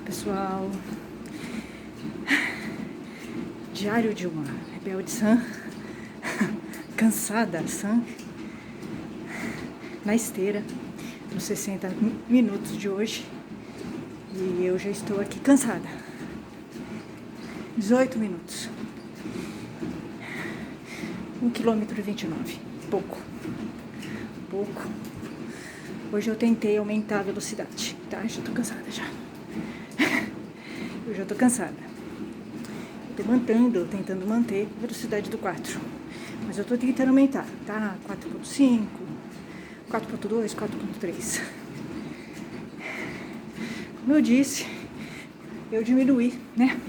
pessoal. Diário de uma rebelde sã, cansada sã, na esteira, nos 60 minutos de hoje. E eu já estou aqui cansada. 18 minutos. 1,29 km. Pouco. Hoje eu tentei aumentar a velocidade, tá? Já tô cansada já. Eu já tô cansada. Eu tô tentando manter a velocidade do 4. Mas eu tô tentando aumentar, tá? 4,5, 4,2, 4,3. Como eu disse, eu diminuí, né?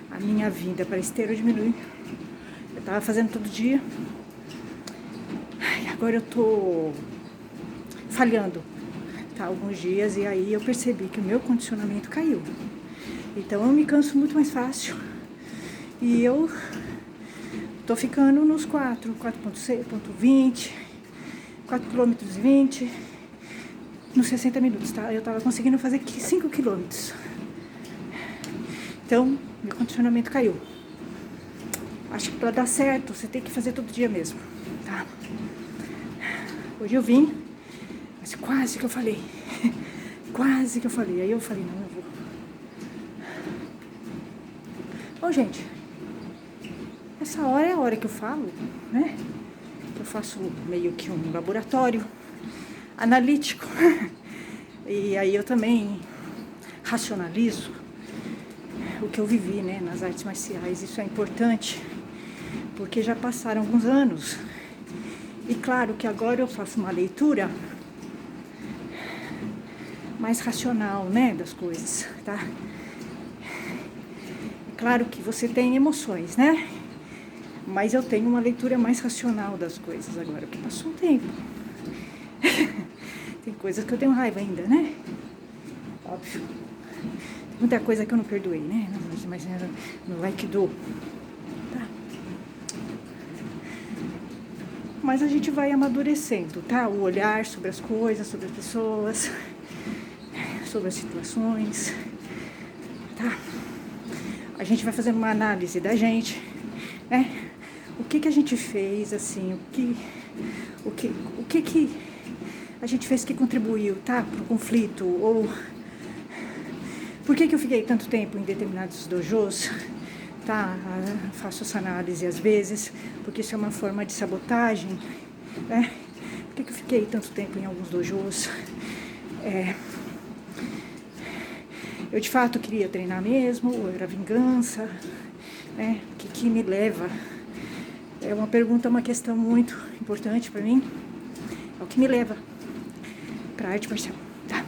A minha vinda para esteira eu diminui. Eu tava fazendo todo dia. E agora eu tô falhando, tá? Alguns dias, e aí eu percebi que o meu condicionamento caiu. Então eu me canso muito mais fácil. E eu tô ficando nos 4,20, 4,20 km, nos 60 minutos, tá? Eu tava conseguindo fazer 5 km. Então, meu condicionamento caiu. Acho que pra dar certo, você tem que fazer todo dia mesmo, tá? Hoje eu vim, mas quase que eu falei. Quase que eu falei. Aí eu falei, não, eu vou. Bom, gente, essa hora é a hora que eu falo, né? Eu faço meio que um laboratório analítico. E aí eu também racionalizo o que eu vivi, né, nas artes marciais. Isso é importante, porque já passaram alguns anos. E claro que agora eu faço uma leitura mais racional, né, das coisas, tá? Claro que você tem emoções, né? Mas eu tenho uma leitura mais racional das coisas agora, porque passou um tempo. Tem coisas que eu tenho raiva ainda, né? Óbvio. Tem muita coisa que eu não perdoei, né? Mas no Aikido. Tá? Mas a gente vai amadurecendo, tá? O olhar sobre as coisas, sobre as pessoas, sobre as situações, tá? A gente vai fazendo uma análise da gente, né? O que a gente fez, assim, o que a gente fez que contribuiu, tá? Pro conflito, ou por que eu fiquei tanto tempo em determinados dojos, tá? Faço essa análise às vezes, porque isso é uma forma de sabotagem, né? Por que eu fiquei tanto tempo em alguns dojos? Eu de fato queria treinar mesmo, ou era vingança, né? O que me leva? É uma pergunta, uma questão muito importante para mim. É o que me leva para a arte marcial, tá?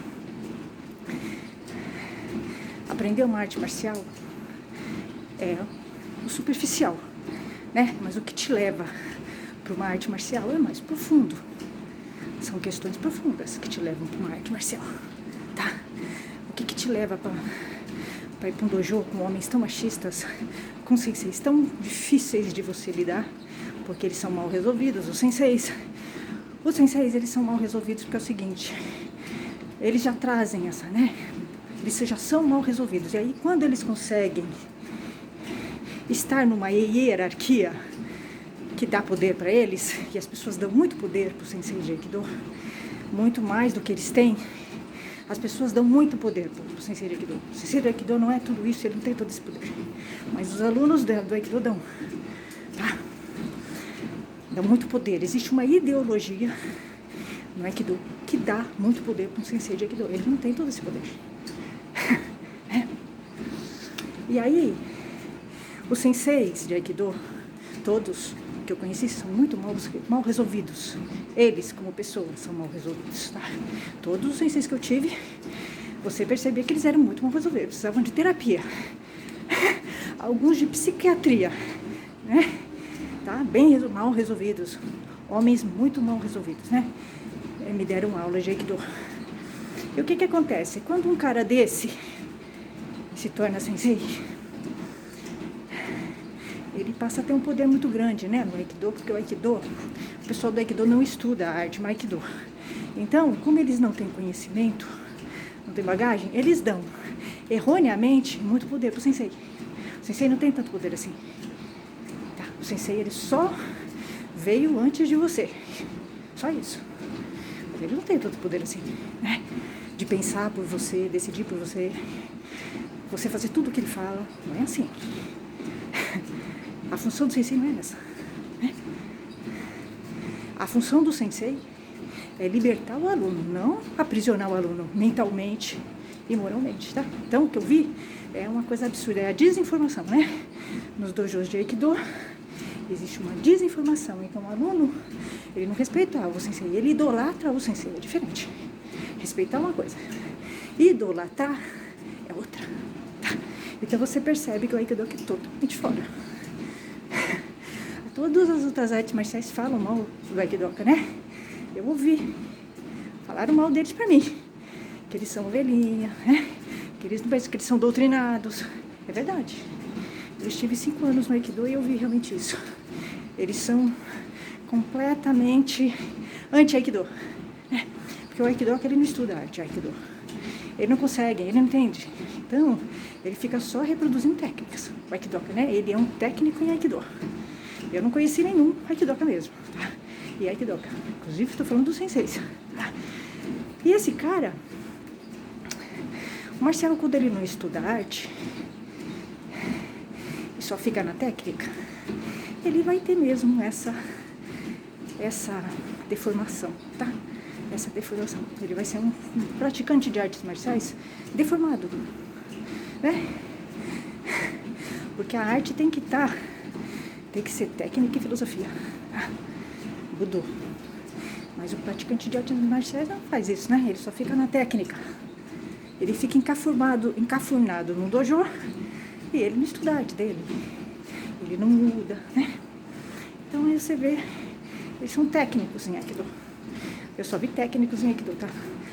Aprender uma arte marcial é o superficial, né? Mas o que te leva para uma arte marcial é mais profundo. São questões profundas que te levam para uma arte marcial, tá? O que te leva para ir para um dojo com homens tão machistas, com senseis tão difíceis de você lidar, porque eles são mal resolvidos, os senseis, eles são mal resolvidos porque é o seguinte, eles já trazem essa, né? Eles já são mal resolvidos. E aí, quando eles conseguem estar numa hierarquia que dá poder para eles, e as pessoas dão muito poder para o sensei de Aikido, muito mais do que eles têm, as pessoas dão muito poder para o sensei de Aikido. O sensei de Aikido não é tudo isso, ele não tem todo esse poder. Mas os alunos do Aikido dão, tá? Dá muito poder. Existe uma ideologia no Aikido que dá muito poder para um sensei de Aikido. Ele não tem todo esse poder. E aí, os senseis de Aikido, todos que eu conheci, são muito mal resolvidos. Eles, como pessoas, são mal resolvidos, tá? Todos os senseis que eu tive, você percebia que eles eram muito mal resolvidos, precisavam de terapia. Alguns de psiquiatria, né? Tá? Bem mal resolvidos. Homens muito mal resolvidos, né? Me deram aula de Aikido. E o que acontece? Quando um cara desse se torna sensei, ele passa a ter um poder muito grande, né, no Aikido, porque o Aikido, o pessoal do Aikido não estuda a arte, mas Aikido. Então, como eles não têm conhecimento, não têm bagagem, eles dão. erroneamente, muito poder pro sensei. O sensei não tem tanto poder assim. Tá? O sensei, ele só veio antes de você. Só isso. Mas ele não tem tanto poder assim, né? De pensar por você, decidir por você. Você fazer tudo o que ele fala. Não é assim. A função do sensei não é essa, né? A função do sensei é libertar o aluno, não aprisionar o aluno mentalmente e moralmente, tá? Então, o que eu vi é uma coisa absurda, é a desinformação, né? Nos dojos de Aikido, existe uma desinformação. Então, o aluno, ele não respeita o sensei, ele idolatra o sensei, é diferente. Respeitar é uma coisa, idolatrar é outra, tá? Então, você percebe que o Aikido é totalmente fora. Todas as outras artes marciais falam mal do Aikidoka, né? Eu ouvi. Falaram mal deles pra mim. Que eles são ovelhinha, né? Que eles são doutrinados. É verdade. Eu estive 5 anos no Aikido e eu vi realmente isso. Eles são completamente anti-Aikido, né? Porque o Aikidoka, ele não estuda arte, Aikido. Ele não consegue, ele não entende. Então, ele fica só reproduzindo técnicas. O Aikidoka, né? Ele é um técnico em Aikido. Eu não conheci nenhum Aikidoka mesmo, tá? E Aikidoka, inclusive estou falando dos senseis, tá? E esse cara, o Marcelo, quando ele não estuda arte e só fica na técnica, ele vai ter mesmo essa deformação, tá? Essa deformação. Ele vai ser um praticante de artes marciais deformado, né? Porque a arte tem que ser técnica e filosofia. Mudou. Mas o praticante de artes marciais não faz isso, né? Ele só fica na técnica. Ele fica encafurnado no dojo e ele não estuda a arte dele. Ele não muda, né? Então aí você vê, eles são técnicos em Aikido. Eu só vi técnicos em Aikido, tá?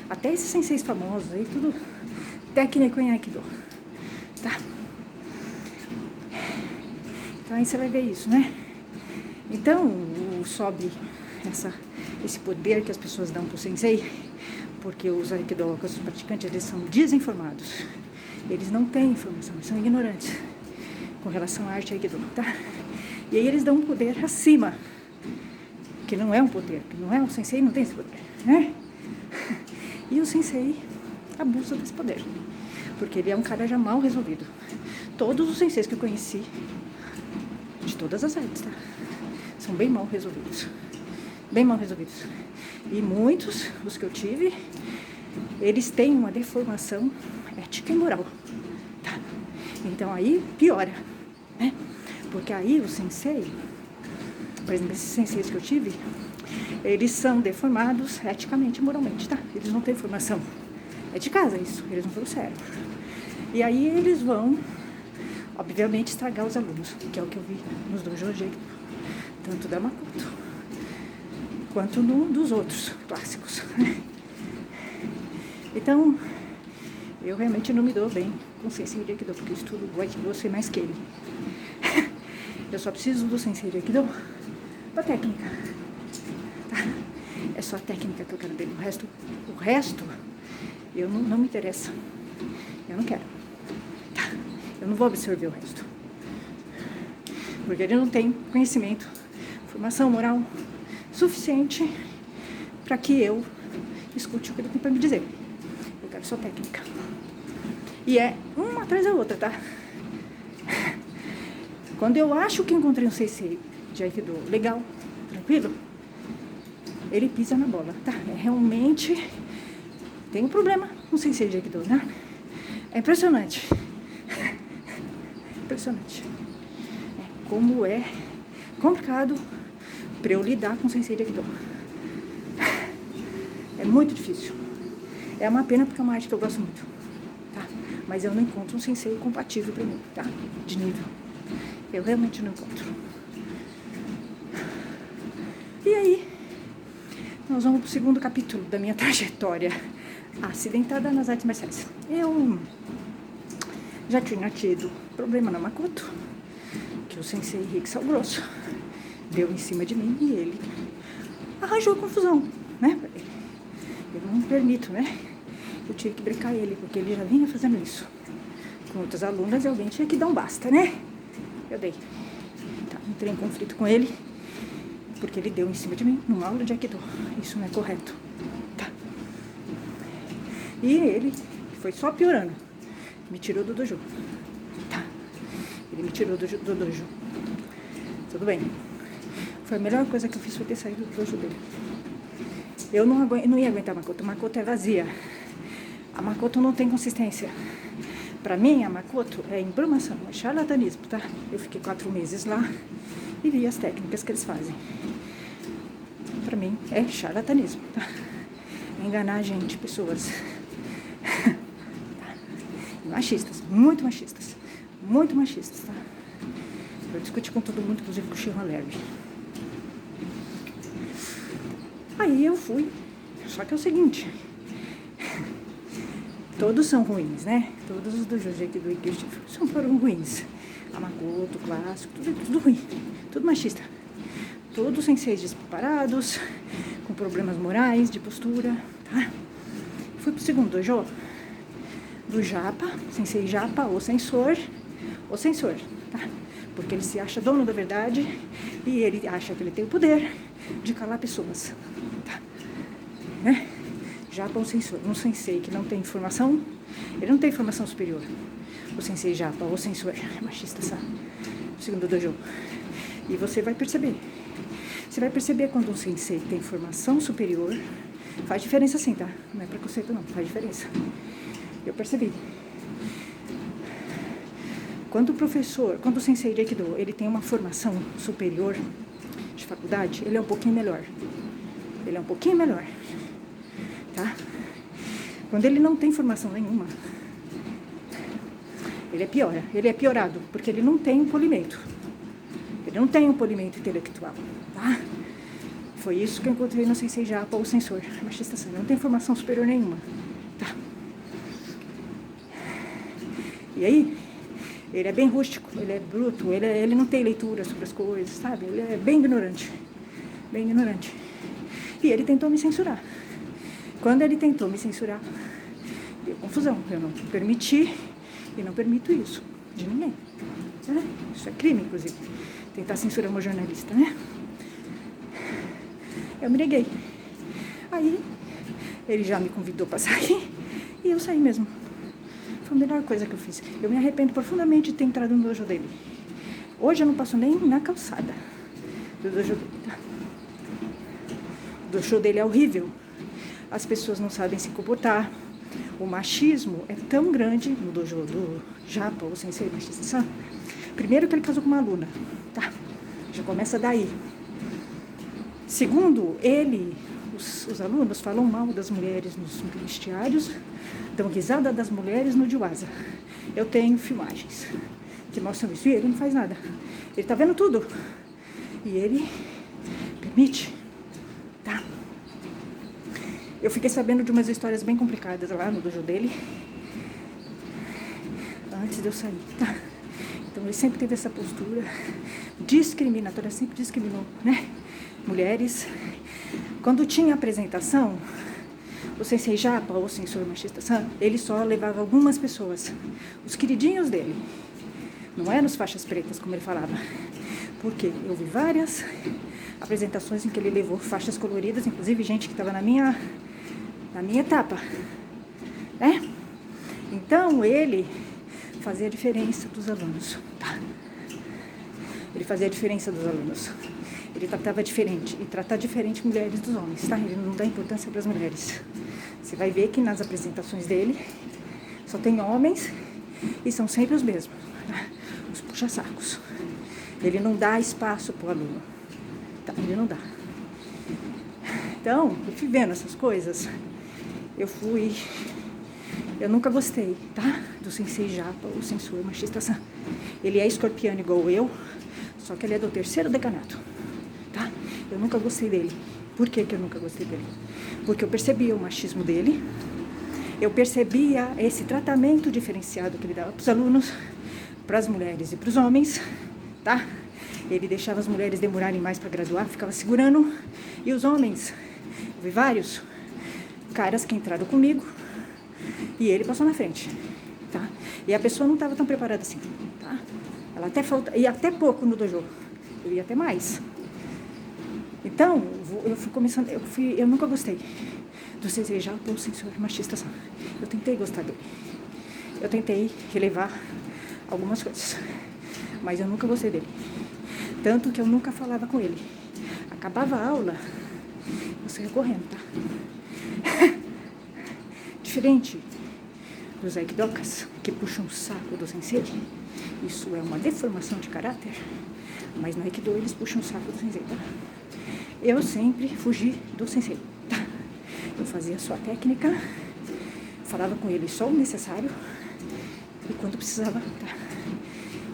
Até esses senseis famosos aí, tudo técnico em Aikido, tá? Então aí você vai ver isso, né? Então, sobe esse poder que as pessoas dão pro sensei, porque os aikidokas, os praticantes, eles são desinformados. Eles não têm informação, eles são ignorantes com relação à arte aikido, tá? E aí eles dão um poder acima, que não é um poder, que não é o sensei, não tem esse poder, né? E o sensei abusa desse poder, porque ele é um cara já mal resolvido. Todos os senseis que eu conheci, de todas as artes, tá? São bem mal resolvidos. Bem mal resolvidos. E muitos, os que eu tive, eles têm uma deformação ética e moral, tá? Então aí piora, né? Porque aí o sensei, por exemplo, esses senseis que eu tive, eles são deformados eticamente e moralmente, tá? Eles não têm formação. É de casa isso, eles não trouxeram. E aí eles vão, obviamente, estragar os alunos, que é o que eu vi nos dojos de Aikido, tanto da Makoto quanto dos outros clássicos. Então, eu realmente não me dou bem com o sensei de Aikido, porque eu estudo o Aikido, eu sei mais que ele. Eu só preciso do sensei de Aikido pra técnica, tá? É só a técnica que eu quero dele, o resto eu não me interessa, eu não quero, tá? Eu não vou absorver o resto, porque ele não tem conhecimento, formação moral suficiente para que eu escute o que ele tem para me dizer. Eu quero só técnica. E é uma atrás da outra, tá? Quando eu acho que encontrei um sensei de Aikido legal, tranquilo, ele pisa na bola, tá? É realmente tem um problema com o sensei de Aikido, né? É impressionante. Impressionante. Como é complicado para eu lidar com o sensei de Aikido. É muito difícil. É uma pena porque é uma arte que eu gosto muito, tá? Mas eu não encontro um sensei compatível para mim, tá? De nível. Eu realmente não encontro. E aí, nós vamos pro segundo capítulo da minha trajetória acidentada nas artes marciais. Eu já tinha tido problema na Makoto, que o sensei Rick Sal Grosso deu em cima de mim e ele arranjou confusão, né? Eu não permito, né? Eu tive que brecar ele, porque ele já vinha fazendo isso. com outras alunas e alguém tinha que dar um basta, né? Eu dei. Tá, entrei em conflito com ele, porque ele deu em cima de mim numa aula de Aikido. Isso não é correto. Tá. E ele foi só piorando. Me tirou do dojo. Tá. Ele me tirou do dojo. Tudo bem. Foi a melhor coisa que eu fiz, foi ter saído do dojo dele. Eu não ia aguentar a Makoto. A Makoto é vazia. A Makoto não tem consistência. Pra mim, a Makoto é embrumação, é charlatanismo, tá? Eu fiquei 4 meses lá e vi as técnicas que eles fazem. Pra mim, é charlatanismo, tá? É enganar a gente, pessoas. Tá? Machistas, muito machistas. Muito machistas, tá? Eu discuti com todo mundo, inclusive com o Shihan Lerby. Aí eu fui. Só que é o seguinte... Todos são ruins, né? Todos os do Jujutsu do Aikido foram ruins. A Makoto, o clássico, tudo ruim. Tudo machista. Todos senseis despreparados, com problemas morais, de postura, tá? Fui pro segundo dojo do Japa, sensei Japa, ou censor, tá? Porque ele se acha dono da verdade e ele acha que ele tem o poder de calar pessoas, tá? Né? Japa ou censor. Um sensei que não tem informação, ele não tem informação superior. O sensei Japa ou censor é machista, sabe? Segundo dojo. E você vai perceber. Você vai perceber quando um sensei tem informação superior. Faz diferença sim, tá? Não é preconceito não, faz diferença. Eu percebi. Quando o sensei de Aikido, ele tem uma formação superior de faculdade, ele é um pouquinho melhor. Ele é um pouquinho melhor. Tá? Quando ele não tem formação nenhuma, ele é piorado, porque ele não tem um polimento. Ele não tem um polimento intelectual, tá? Foi isso que eu encontrei no Sensei Japa ou Sensor, machista, ele não tem formação superior nenhuma, tá? E aí, ele é bem rústico, ele é bruto, ele não tem leitura sobre as coisas, sabe? Ele é bem ignorante, bem ignorante. E ele tentou me censurar. Quando ele tentou me censurar, deu confusão. Eu não permiti e não permito isso de ninguém. Né? Isso é crime, inclusive. Tentar censurar uma jornalista, né? Eu me neguei. Aí, ele já me convidou para sair e eu saí mesmo. Foi a melhor coisa que eu fiz. Eu me arrependo profundamente de ter entrado no dojo dele. Hoje eu não passo nem na calçada do dojo dele, tá? O dojo dele é horrível. As pessoas não sabem se comportar. O machismo é tão grande no dojo do Japa, o sensei machista, sabe? Primeiro que ele casou com uma aluna, tá? Já começa daí. Segundo, os alunos falam mal das mulheres nos vestiários, dão risada das mulheres no Diwasa. Eu tenho filmagens que mostram isso e ele não faz nada. Ele tá vendo tudo. E ele permite, tá? Eu fiquei sabendo de umas histórias bem complicadas lá no dojo dele, antes de eu sair, tá? Então ele sempre teve essa postura discriminatória, sempre discriminou, né? Mulheres. Quando tinha apresentação, o sensei Japa, ou sensor machista, ele só levava algumas pessoas, os queridinhos dele. Não eram os faixas pretas, como ele falava. Porque eu vi várias apresentações em que ele levou faixas coloridas, inclusive gente que estava na minha etapa, né? Então ele fazia a diferença dos alunos, tá? Ele fazia a diferença dos alunos. Ele tratava diferente, e tratar diferente mulheres dos homens, tá? Ele não dá importância para as mulheres. Você vai ver que nas apresentações dele só tem homens e são sempre os mesmos, tá? Os puxa-sacos. Ele não dá espaço pro aluno, tá? Ele não dá. Então, eu fui vendo essas coisas, eu nunca gostei, tá? Do sensei Japa, o sensor machista. Ele é escorpiano igual eu, só que ele é do 3º decanato, tá? Eu nunca gostei dele. Por que eu nunca gostei dele? Porque eu percebia o machismo dele, eu percebia esse tratamento diferenciado que ele dava para os alunos, para as mulheres e para os homens, tá? Ele deixava as mulheres demorarem mais para graduar, ficava segurando, e os homens, eu vi vários caras que entraram comigo, e ele passou na frente, tá? E a pessoa não estava tão preparada assim, tá? Ela até ia até pouco no dojo. Eu ia até mais. Então, eu fui começando, eu nunca gostei do sensei Japa ou sensor machista só. Eu tentei gostar dele. Eu tentei relevar algumas coisas, mas eu nunca gostei dele. Tanto que eu nunca falava com ele. Acabava a aula, eu saía correndo, tá? Diferente dos aikidokas, que puxam o saco do sensei, isso é uma deformação de caráter, mas no aikido eles puxam o saco do sensei, tá? Eu sempre fugi do sensei, tá? Eu fazia a sua técnica, falava com ele só o necessário, e quando precisava, tá?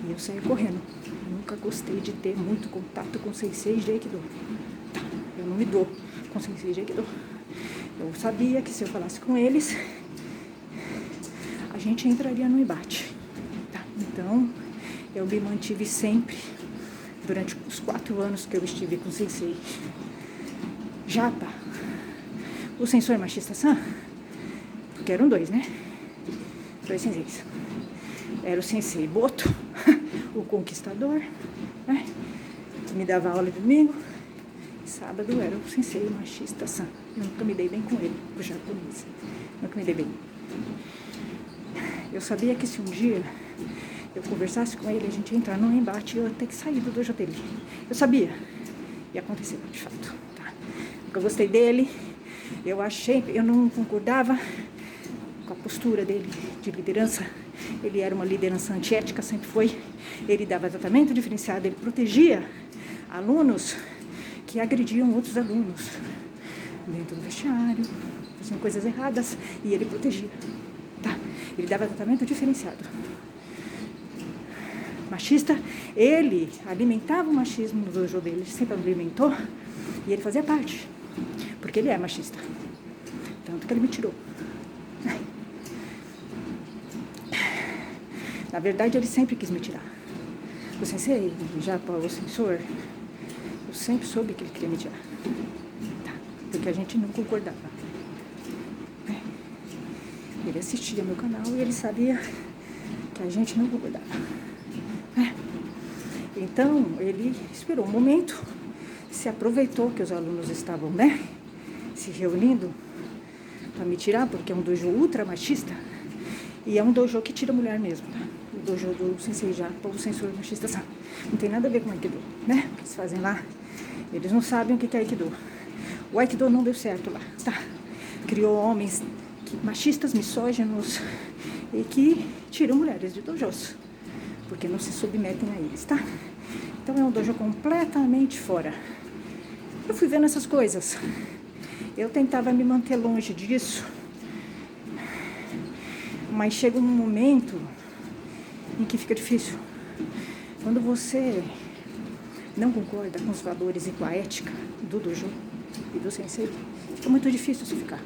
E eu saía correndo. Eu nunca gostei de ter muito contato com senseis de aikido, tá? Eu não me dou com senseis de aikido. Eu sabia que se eu falasse com eles, a gente entraria no embate, tá? Então, eu me mantive sempre, durante os 4 anos que eu estive com o sensei Japa, o sensor machista-san, porque eram 2, né? 2 senseis. Era o sensei Boto, o conquistador, né? Que me dava aula de domingo. Sábado era o sensei machista-san. Eu nunca me dei bem com ele, o japonês. Nunca me dei bem. Eu sabia que se um dia eu conversasse com ele, a gente ia entrar num embate e eu ia ter que sair do dojo dele. Eu sabia. E aconteceu, de fato. Tá? Nunca gostei dele. Eu não concordava com a postura dele de liderança. Ele era uma liderança antiética, sempre foi. Ele dava tratamento diferenciado, ele protegia alunos que agrediam outros alunos dentro do vestiário, faziam coisas erradas, e ele protegia, tá? Ele dava tratamento diferenciado. Machista, ele alimentava o machismo no dojo dele, ele sempre alimentou, e ele fazia parte, porque ele é machista. Tanto que ele me tirou. Na verdade, ele sempre quis me tirar. O sensei, Japa, o sensor, eu sempre soube que ele queria me tirar. Tá? Porque a gente não concordava. Ele assistia meu canal e ele sabia que a gente não concordava. Então, ele esperou um momento, se aproveitou que os alunos estavam, né, se reunindo para me tirar, porque é um dojo ultra machista e é um dojo que tira mulher mesmo, tá? O dojo do sensei Japa, o sensor machista, não tem nada a ver com o aikido, né? O que eles fazem lá, eles não sabem o que é aikido. O aikido não deu certo lá, tá? Criou homens machistas, misóginos e que tiram mulheres de dojos, porque não se submetem a eles, tá? Então é um dojo completamente fora. Eu fui vendo essas coisas. Eu tentava me manter longe disso, mas chega um momento em que fica difícil. Quando você não concorda com os valores e com a ética do dojo e do sensei, fica muito difícil você ficar.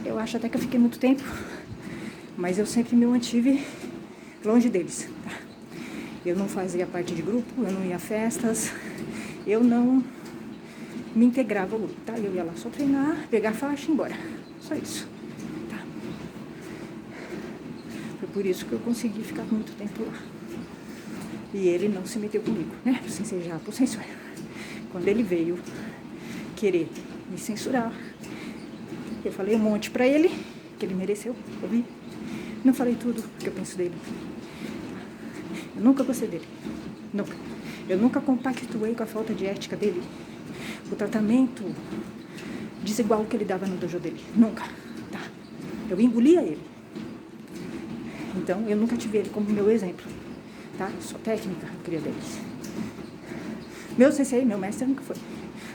Eu acho até que eu fiquei muito tempo, mas eu sempre me mantive longe deles, tá? Eu não fazia parte de grupo, eu não ia a festas, eu não me integrava ao grupo, tá? Eu ia lá só treinar, pegar faixa e ir embora. Só isso, tá? Foi por isso que eu consegui ficar muito tempo lá. E ele não se meteu comigo, né? Sem ser já por censura. Quando ele veio querer me censurar, eu falei um monte pra ele, que ele mereceu ouvir. Não falei tudo que eu penso dele. Eu nunca gostei dele. Nunca. Eu nunca compactuei com a falta de ética dele. O tratamento desigual que ele dava no dojo dele. Nunca. Tá? Eu engolia ele. Então, eu nunca tive ele como meu exemplo. Tá? Só técnica eu queria deles. Meu sensei, meu mestre nunca foi.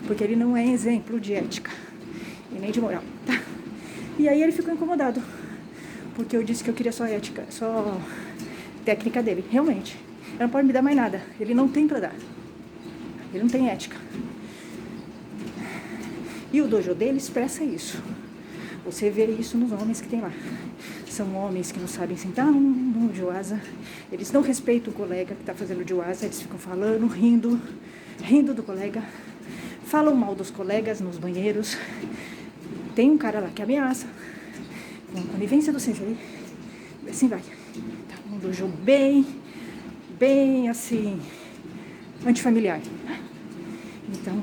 Porque ele não é exemplo de ética. E nem de moral. Tá? E aí ele ficou incomodado. Porque eu disse que eu queria só ética, só técnica dele. Realmente. Ele não pode me dar mais nada. Ele não tem pra dar. Ele não tem ética. E o dojo dele expressa isso. Você vê isso nos homens que tem lá. São homens que não sabem sentar no juasa. Eles não respeitam o colega que está fazendo juasa. Eles ficam falando, rindo do colega. Falam mal dos colegas nos banheiros. Tem um cara lá que ameaça, com a conivência do sensei, Assim vai. Tá um dojo bem assim, antifamiliar. Então,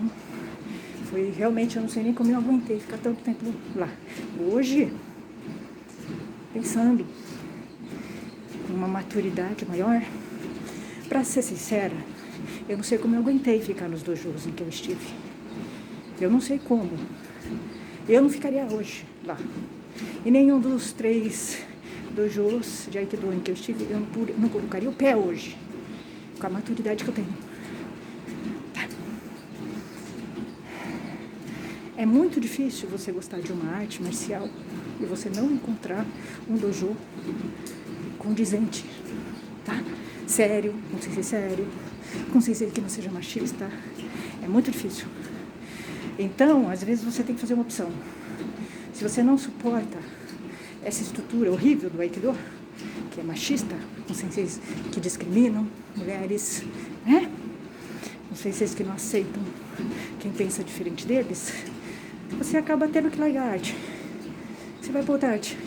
foi realmente, eu não sei nem como eu aguentei ficar tanto tempo lá. Hoje, pensando com uma maturidade maior, pra ser sincera, eu não sei como eu aguentei ficar nos dojos em que eu estive. Eu não sei como. Eu não ficaria hoje lá. E nenhum dos 3 dojos de Aikido em que eu estive, eu não colocaria o pé hoje, com a maturidade que eu tenho. Tá. É muito difícil você gostar de uma arte marcial e você não encontrar um dojo condizente, tá? Sério, com sensei sério, com sensei que não seja machista. É muito difícil. Então, às vezes você tem que fazer uma opção. Se você não suporta essa estrutura horrível do Aikido, que é machista, com senseis que discriminam mulheres, né? Com senseis que não aceitam quem pensa diferente deles, você acaba tendo que largar a arte. Você vai para outra arte.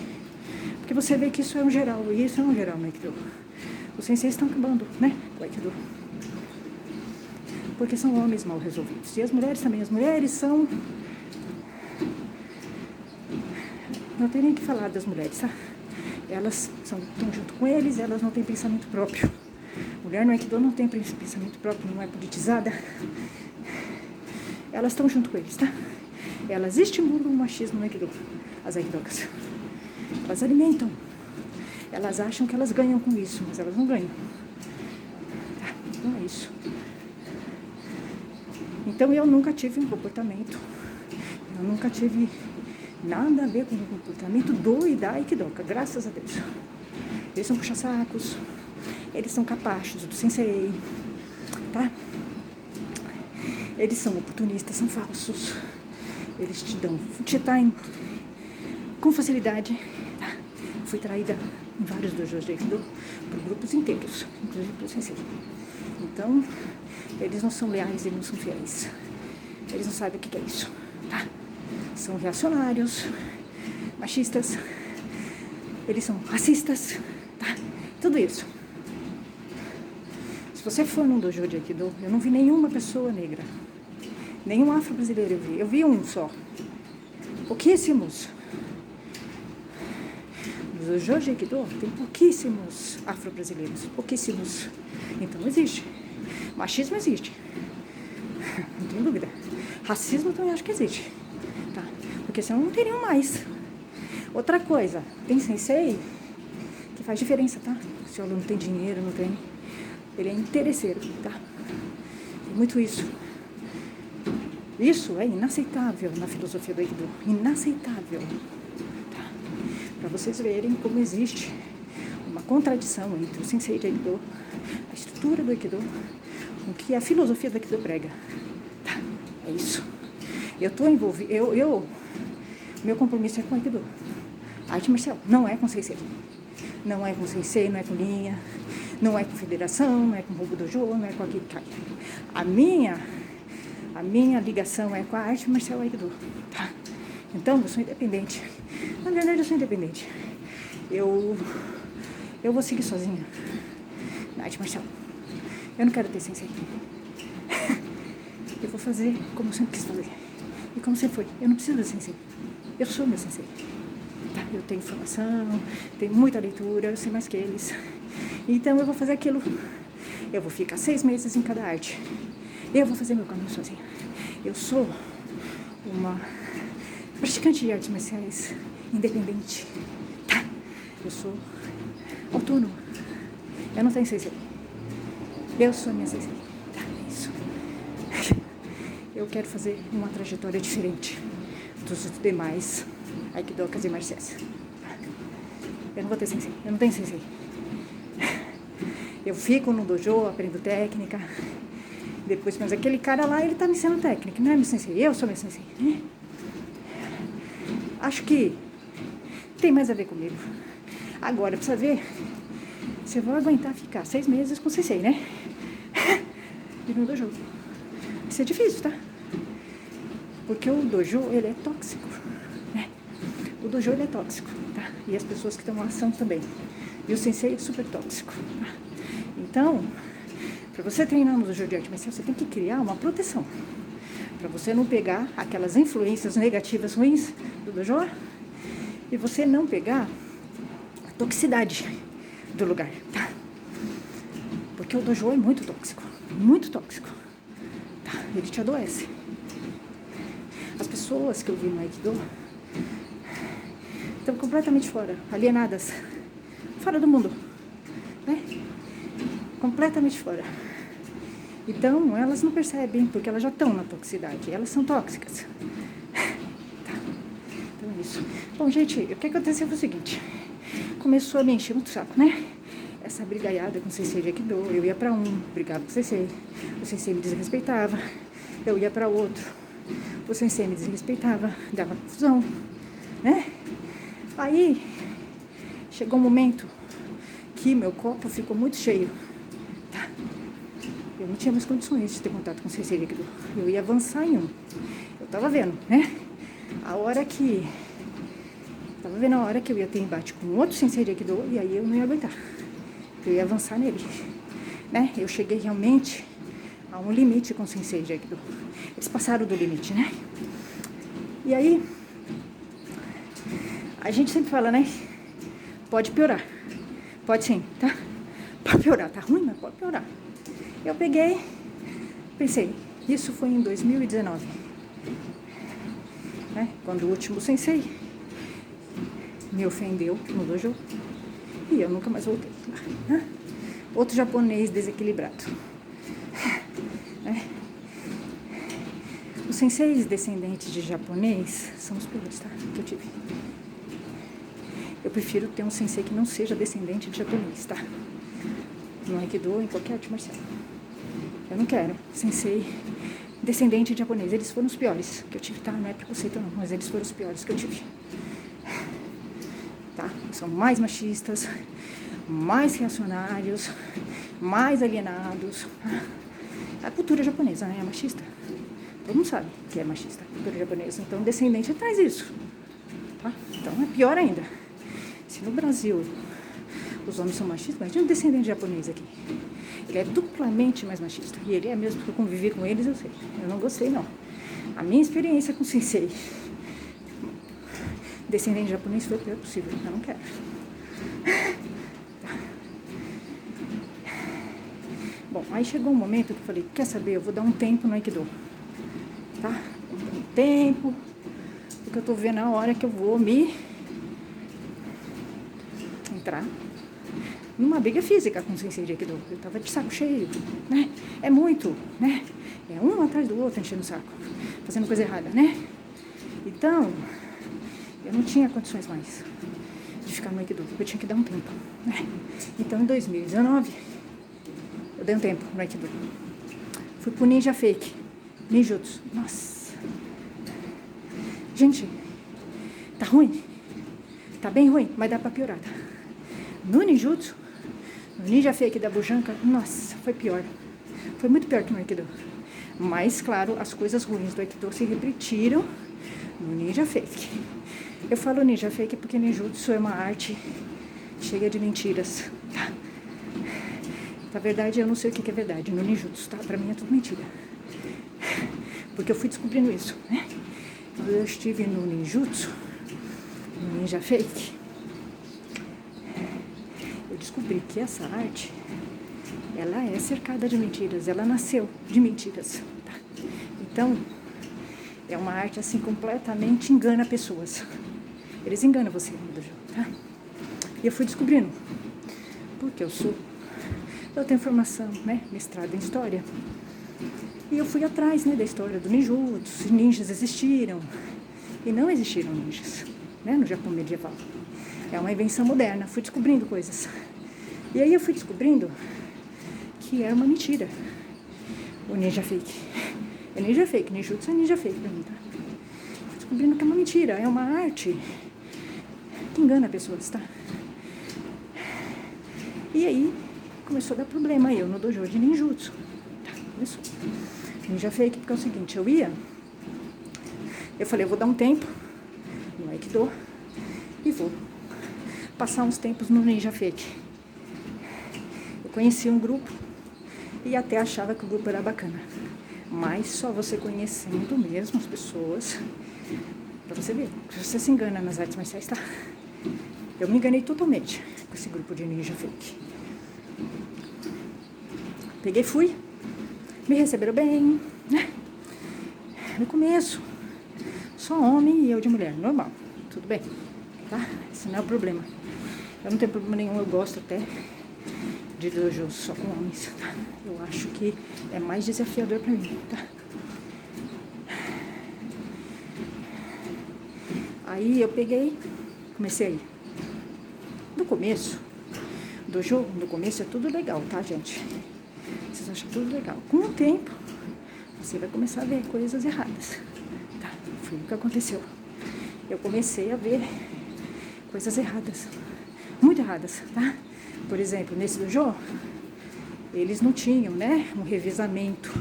Porque você vê que isso é um geral, e isso é um geral no Aikido. Os senseis estão acabando, né, com o Aikido. Porque são homens mal resolvidos. E as mulheres também. As mulheres são... Não tem nem o que falar das mulheres, tá? Elas estão junto com eles, elas não têm pensamento próprio. Mulher no Aikido não tem pensamento próprio, não é politizada. Elas estão junto com eles, tá? Elas estimulam o machismo no Aikido, as Aikidokas. Elas alimentam. Elas acham que elas ganham com isso, mas elas não ganham. Tá? Então é isso. Então eu nunca tive um comportamento, eu nunca tive nada a ver com o comportamento do e da Aikidoka, graças a Deus. Eles são puxa-sacos, eles são capachos do sensei, tá? Eles são oportunistas, são falsos. Eles te traem com facilidade, tá? Fui traída em vários dojos de Aikido por grupos inteiros, inclusive pelo sensei. Então, eles não são leais, eles não são fiéis. Eles não sabem o que é isso, tá? São reacionários, machistas, eles são racistas, tá? Tudo isso. Se você for num dojo de Aikido, eu não vi nenhuma pessoa negra, nenhum afro-brasileiro eu vi um só. Pouquíssimos. No dojo de Aikido tem pouquíssimos afro-brasileiros, pouquíssimos. Então existe. Machismo existe. Não tem dúvida. Racismo também acho que existe. Tá? Porque senão não teriam mais. Outra coisa, tem sensei que faz diferença, tá? Se o aluno tem dinheiro, não tem. Ele é interesseiro, tá? Tem muito isso. Isso é inaceitável na filosofia do Aikido. Inaceitável. Tá? Para vocês verem como existe uma contradição entre o sensei de Aikido, a estrutura do Aikido, com o que a filosofia do Aikido prega. Tá? É isso. Eu estou envolvida, meu compromisso é com o Aikido. Arte marcial não é com sensei. Não é com sensei, não é com linha, não é com federação, não é com roubo dojo, não é com aquele cara. A minha ligação é com a arte marcial Aikido. Tá? Então, eu sou independente. Na verdade, eu sou independente. Eu vou seguir sozinha na arte marcial. Eu não quero ter sensei. Eu vou fazer como eu sempre quis fazer. E como sempre foi. Eu não preciso de sensei. Eu sou meu sensei. Tá? Eu tenho informação, tenho muita leitura, eu sei mais que eles. Então eu vou fazer aquilo. Eu vou ficar 6 meses em cada arte. Eu vou fazer meu caminho sozinha. Eu sou uma praticante de artes marciais independente. Tá? Eu sou autônoma. Eu não tenho sensei. Eu sou a minha sensei. Tá? É isso. Eu quero fazer uma trajetória diferente dos demais aikidokas e marciais. Eu não vou ter sensei. Eu não tenho sensei. Eu fico no dojo, aprendo técnica. Depois, mas aquele cara lá, ele tá me ensinando técnica. Não é meu sensei. Eu sou meu sensei. Né? Acho que tem mais a ver comigo. Agora, precisa ver se eu vou aguentar ficar 6 meses com o sensei, né? E no dojo. Isso é difícil, tá? Porque o dojo, ele é tóxico, né? O dojo, ele é tóxico, tá? E as pessoas que estão lá são também. E o sensei é super tóxico. Tá? Então, para você treinar no dojo de arte marcial, você tem que criar uma proteção. Para você não pegar aquelas influências negativas ruins do dojo e você não pegar a toxicidade do lugar, tá? Porque o dojo é muito tóxico, tá? Ele te adoece. As pessoas que eu vi no Aikido estão completamente fora, alienadas, fora do mundo, né? Completamente fora. Então, elas não percebem, porque elas já estão na toxicidade, elas são tóxicas. Tá. Então é isso. Bom, gente, o que aconteceu foi o seguinte, começou a me encher muito saco, né? Essa brigaiada com o sensei de Aikido, eu ia pra um, brigava com o sensei me desrespeitava, eu ia pra outro, o sensei me desrespeitava, dava confusão, né? Aí, chegou um momento que meu copo ficou muito cheio, tá? Eu não tinha mais condições de ter contato com o sensei de Aikido, eu ia avançar em um, eu tava vendo, né? A hora que eu ia ter embate com outro sensei de Aikido, e aí eu não ia aguentar. Eu ia avançar nele, né? Eu cheguei realmente a um limite com o sensei de Aikido. Eles passaram do limite, né? E aí, a gente sempre fala, né? Pode piorar. Pode sim, tá? Pode piorar, tá ruim, mas pode piorar. Eu peguei, pensei, isso foi em 2019, né? Quando o último sensei me ofendeu no dojo e eu nunca mais voltei. Né? Outro japonês desequilibrado. Né? Os senseis descendentes de japonês são os piores, tá? Que eu tive. Eu prefiro ter um sensei que não seja descendente de japonês, tá? No Aikido, em qualquer arte marcial. Eu não quero sensei descendente de japonês. Eles foram os piores que eu tive, tá? Não é preconceito não, mas eles foram os piores que eu tive. Tá? São mais machistas, mais reacionários, mais alienados. A cultura japonesa, né, é machista. Todo mundo sabe que é machista, a cultura japonesa. Então, descendente traz isso. Tá? Então, é pior ainda. Se no Brasil os homens são machistas, imagina um descendente japonês aqui. Ele é duplamente mais machista. E ele é mesmo, porque eu convivi com eles, eu sei. Eu não gostei, não. A minha experiência com o sensei descendente japonês foi o pior possível. Eu não quero. Tá. Bom, aí chegou um momento que eu falei, quer saber, eu vou dar um tempo no Aikido. Tá? Um tempo, porque eu tô vendo a hora que eu vou me entrar numa briga física com o sensei de Aikido. Eu tava de saco cheio, né? É muito, né? É um atrás do outro enchendo o saco, fazendo coisa errada, né? Então, eu não tinha condições mais de ficar no Aikido, eu tinha que dar um tempo, né? Então, em 2019, eu dei um tempo no Aikido. Fui pro Ninja Fake, Ninjutsu. Nossa! Gente, tá ruim? Tá bem ruim, mas dá pra piorar, tá? No Ninjutsu, no Ninja Fake da Bujanka, nossa, foi pior. Foi muito pior que no Aikido. Mas, claro, as coisas ruins do Aikido se repetiram no Ninja Fake. Eu falo Ninja Fake porque Ninjutsu é uma arte cheia de mentiras, tá? Na verdade, eu não sei o que é verdade no Ninjutsu, tá? Pra mim é tudo mentira. Porque eu fui descobrindo isso, né? Eu estive no Ninjutsu, no Ninja Fake, eu descobri que essa arte, ela é cercada de mentiras, ela nasceu de mentiras, tá? Então, é uma arte assim, completamente engana pessoas. Eles enganam você no dojo, tá? E eu fui descobrindo, porque eu tenho formação, né, mestrado em História, e eu fui atrás, né, da história do ninjutsu, se ninjas existiram, e não existiram ninjas, né, no Japão medieval. É uma invenção moderna, fui descobrindo coisas. E aí eu fui descobrindo que era uma mentira, o Ninja Fake. É Ninja Fake, Ninjutsu é Ninja Fake pra mim, tá? Fui descobrindo que é uma mentira, é uma arte que engana pessoas, tá? E aí começou a dar problema eu no dojo de ninjutsu. Tá, começou. Ninja Fake, porque é o seguinte, eu falei, eu vou dar um tempo no Aikido e vou passar uns tempos no Ninja Fake. Eu conheci um grupo e até achava que o grupo era bacana. Mas só você conhecendo mesmo as pessoas, pra você ver, você se engana nas artes marciais, tá? Eu me enganei totalmente com esse grupo de Ninja Fake. Peguei, fui, me receberam bem, né? No começo, só homem e eu de mulher, normal, tudo bem, tá? Esse não é o problema. Eu não tenho problema nenhum, eu gosto até de dojo só com homens, tá? Eu acho que é mais desafiador pra mim, tá? Aí eu peguei, comecei a ir. No começo, dojo, no começo é tudo legal, tá, gente? Vocês acham tudo legal. Com o tempo, você vai começar a ver coisas erradas, tá? Foi o que aconteceu. Eu comecei a ver coisas erradas, muito erradas, tá? Por exemplo, nesse dojo, eles não tinham, né, um revezamento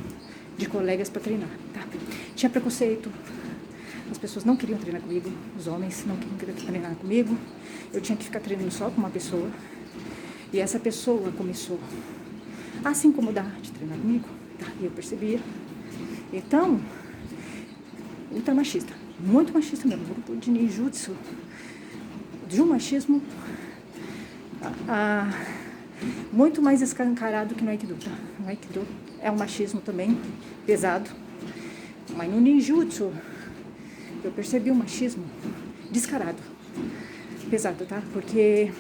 de colegas para treinar, tá? Tinha preconceito, as pessoas não queriam treinar comigo, os homens não queriam treinar comigo, eu tinha que ficar treinando só com uma pessoa, e essa pessoa começou a se incomodar de treinar comigo, tá? E eu percebia. Então, ultra machista, muito machista mesmo, grupo de ninjutsu, de um machismo muito mais escancarado que no Aikido, tá? No Aikido é um machismo também pesado, mas no ninjutsu eu percebi um machismo descarado, pesado, tá? Porque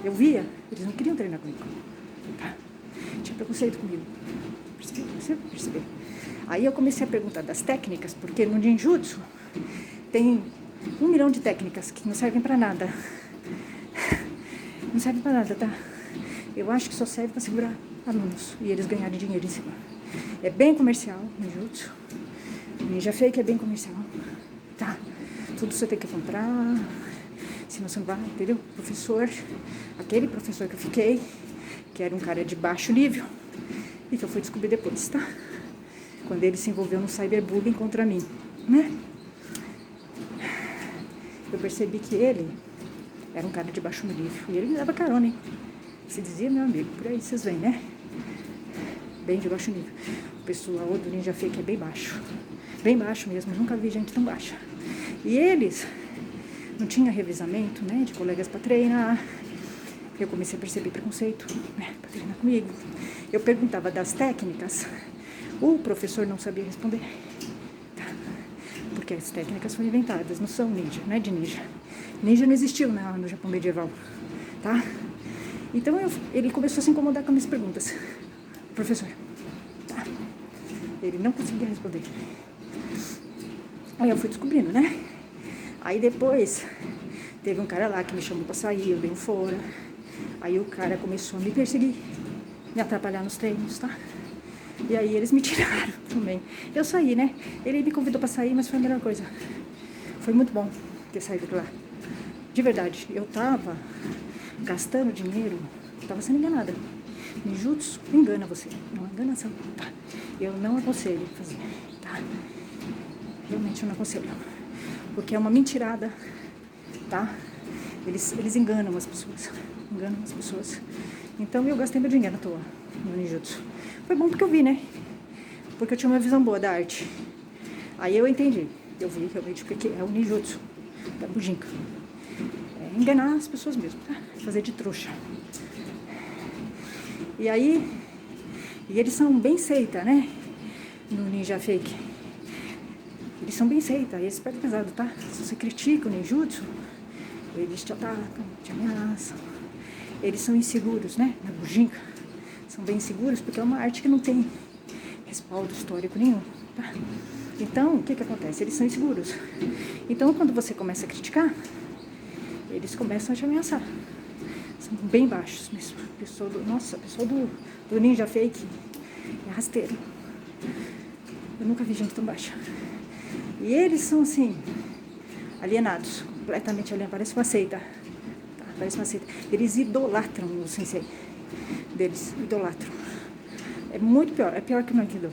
eu via, eles não queriam treinar comigo, tá? Tinha preconceito comigo, percebi. Aí eu comecei a perguntar das técnicas, porque no ninjutsu tem 1 milhão de técnicas que não servem pra nada. Não serve pra nada, tá? Eu acho que só serve pra segurar alunos e eles ganharem dinheiro em cima. É bem comercial, ninjutsu. Ninja Fake é bem comercial, tá? Tudo você tem que comprar, senão você não vai, entendeu? Professor, aquele professor que eu fiquei, que era um cara de baixo nível, e que eu fui descobrir depois, tá? Quando ele se envolveu no cyberbullying contra mim, né? Eu percebi que ele era um cara de baixo nível, e ele me dava carona, hein? Se dizia meu amigo, por aí vocês veem, né? Bem de baixo nível. O pessoal do Ninja Fake é bem baixo mesmo, nunca vi gente tão baixa. E eles não tinham revezamento, né, de colegas para treinar. Eu comecei a perceber preconceito, né, para treinar comigo. Eu perguntava das técnicas, o professor não sabia responder, tá? Porque as técnicas foram inventadas, não são ninja, não é de ninja. Ninja não existiu no Japão medieval, tá? Então ele começou a se incomodar com minhas perguntas. Professor, tá? Ele não conseguia responder. Aí eu fui descobrindo, né? Aí depois teve um cara lá que me chamou pra sair, eu dei um fora. Aí o cara começou a me perseguir, me atrapalhar nos treinos, tá? E aí eles me tiraram também. Eu saí, né? Ele me convidou pra sair, mas foi a melhor coisa. Foi muito bom ter saído de lá. De verdade, eu tava gastando dinheiro, tava sendo enganada. Ninjutsu engana você, não é enganação, tá? Eu não aconselho fazer, tá? Realmente eu não aconselho, porque é uma mentirada, tá? Eles enganam as pessoas, Então eu gastei meu dinheiro à toa no ninjutsu. Foi bom porque eu vi, né? Porque eu tinha uma visão boa da arte. Aí eu entendi, eu vi realmente o que é o ninjutsu da bujinka. É enganar as pessoas mesmo, tá? Fazer de trouxa. E aí, eles são bem seita, né? No Ninja Fake. Eles são bem seita, eles pegam pesado, tá? Se você critica o ninjutsu, eles te atacam, te ameaçam. Eles são inseguros, né? Na bujinka. São bem inseguros porque é uma arte que não tem respaldo histórico nenhum, tá? Então, o que acontece? Eles são inseguros. Então, quando você começa a criticar, eles começam a te ameaçar. São bem baixos mesmo. Pessoal do Ninja Fake é rasteiro. Eu nunca vi gente tão baixa. E eles são assim, alienados, completamente alienados, parece uma seita. Tá? Parece uma seita. Eles idolatram o sensei deles, idolatram. É muito pior, é pior que no Aikido.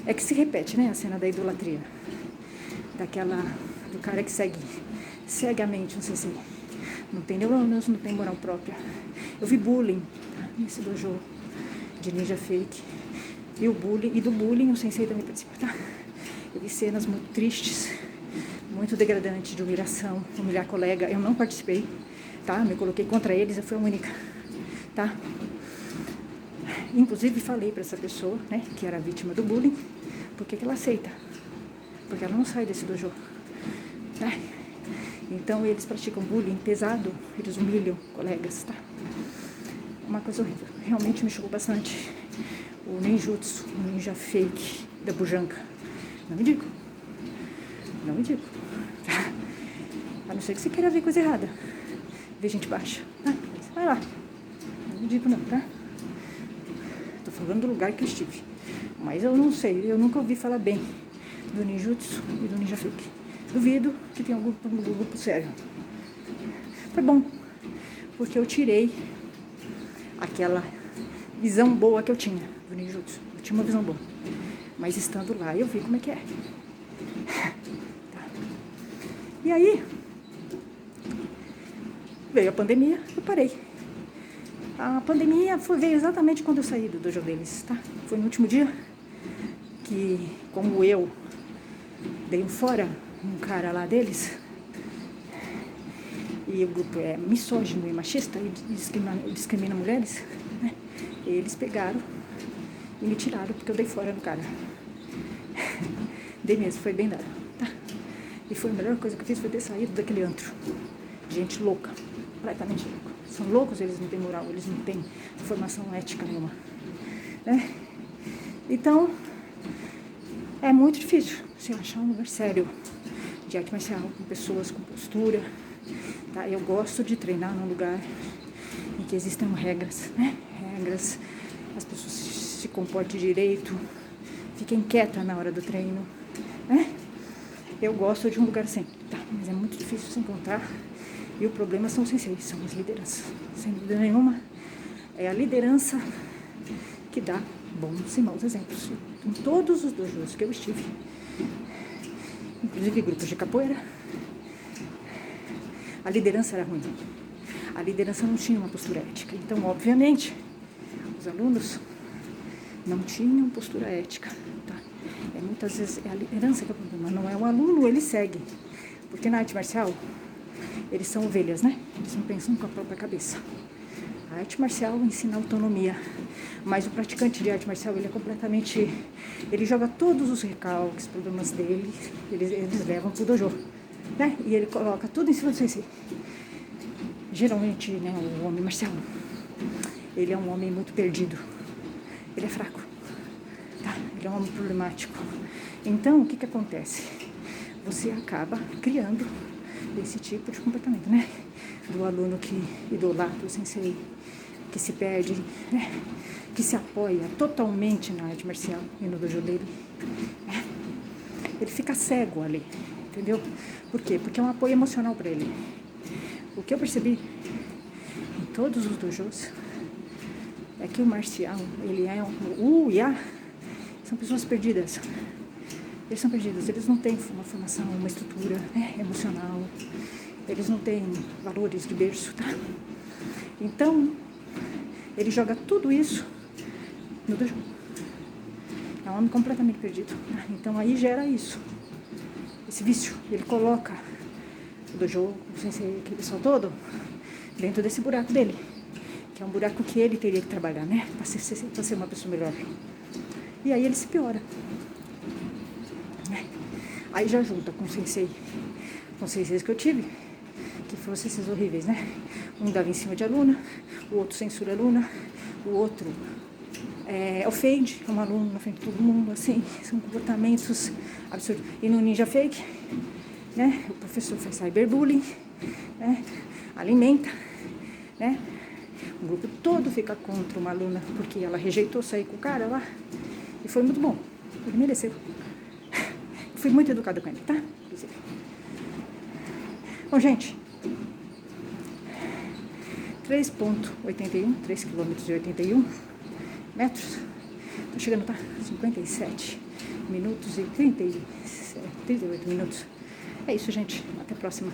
É que se repete, né, a cena da idolatria. Do cara que segue cegamente um sensei. Não tem neurônios, não tem moral própria. Eu vi bullying, tá? Nesse dojo de ninja fake. E do bullying o sensei também participa, tá? Eu vi cenas muito tristes, muito degradantes de humilhação, humilhar colega. Eu não participei, tá? Me coloquei contra eles, eu fui a única, tá? Inclusive falei para essa pessoa, né, que era vítima do bullying, por que ela aceita? Porque ela não sai desse dojo, né? Então eles praticam bullying pesado, eles humilham colegas, tá? Uma coisa horrível, realmente me chocou bastante. O ninjutsu, o ninja fake da bujanca. Não me digo. Não me digo. Tá? A não ser que você queira ver coisa errada. Ver gente baixa. Tá? Vai lá. Não me digo não, tá? Tô falando do lugar que eu estive. Mas eu não sei, eu nunca ouvi falar bem do ninjutsu e do ninja fake. Duvido que tenha algum grupo sério. Foi bom, porque eu tirei aquela visão boa que eu tinha do ninjutsu. Eu tinha uma visão boa. Mas estando lá, eu vi como é que é. Tá. E aí, veio a pandemia, eu parei. A pandemia veio exatamente quando eu saí do dojo deles, tá? Foi no último dia que, como eu dei um fora um cara lá deles, e o grupo é misógino e machista e discrimina mulheres, né? Eles pegaram e me tiraram porque eu dei fora no cara. Dei mesmo, foi bem dado, tá? E foi a melhor coisa que eu fiz, foi ter saído daquele antro. Gente louca, completamente louca. São loucos, eles não têm moral, eles não têm formação ética nenhuma, né? Então, é muito difícil você achar um lugar sério de arte marcial, com pessoas com postura, tá? Eu gosto de treinar num lugar em que existam regras, né? Regras, as pessoas se comportem direito, fiquem quietas na hora do treino, né? Eu gosto de um lugar assim, tá? Mas é muito difícil se encontrar. E o problema são os senseis, são as lideranças. Sem dúvida nenhuma, é a liderança que dá bons e maus exemplos. Em todos os dojos que eu estive, inclusive grupos de capoeira, a liderança era ruim. A liderança não tinha uma postura ética. Então, obviamente, os alunos não tinham postura ética, tá? Muitas vezes é a liderança que é o problema, não é o aluno, ele segue. Porque na arte marcial, eles são ovelhas, né? Eles não pensam com a própria cabeça. A arte marcial ensina autonomia, mas o praticante de arte marcial, ele é completamente... Ele joga todos os recalques, problemas dele, eles levam pro dojo, né? E ele coloca tudo em cima do sensei. Geralmente, né, o homem marcial, ele é um homem muito perdido. Ele é fraco, tá? Ele é um homem problemático. Então, o que acontece? Você acaba criando esse tipo de comportamento, né? Do aluno que idolatra o sensei, que se perde, né? Que se apoia totalmente na arte marcial e no dojo dele, né? Ele fica cego ali, entendeu? Por quê? Porque é um apoio emocional para ele. O que eu percebi em todos os dojos é que o marcial, ele é o Uia, são pessoas perdidas. Eles são perdidos, eles não têm uma formação, uma estrutura, né, emocional, eles não têm valores de berço, tá? Então, ele joga tudo isso no dojo. É um homem completamente perdido, tá? Então aí gera isso, esse vício. Ele coloca o dojo, o sensei, aquele pessoal todo, dentro desse buraco dele, que é um buraco que ele teria que trabalhar, né, para ser uma pessoa melhor. E aí ele se piora. Aí já junta com os senseis que eu tive, que foram senseis horríveis, né? Um dava em cima de aluna, o outro censura a aluna, o outro ofende um aluno na frente de todo mundo, assim, são comportamentos absurdos. E no ninja fake, né? O professor faz cyberbullying, né? Alimenta, né? O grupo todo fica contra uma aluna porque ela rejeitou sair com o cara lá, e foi muito bom, ele mereceu. Fui muito educada com ele, tá? Inclusive. Bom, gente, 3,81, 3 km e 81 metros. Tô chegando, tá? 57 minutos e 38 minutos. É isso, gente. Até a próxima.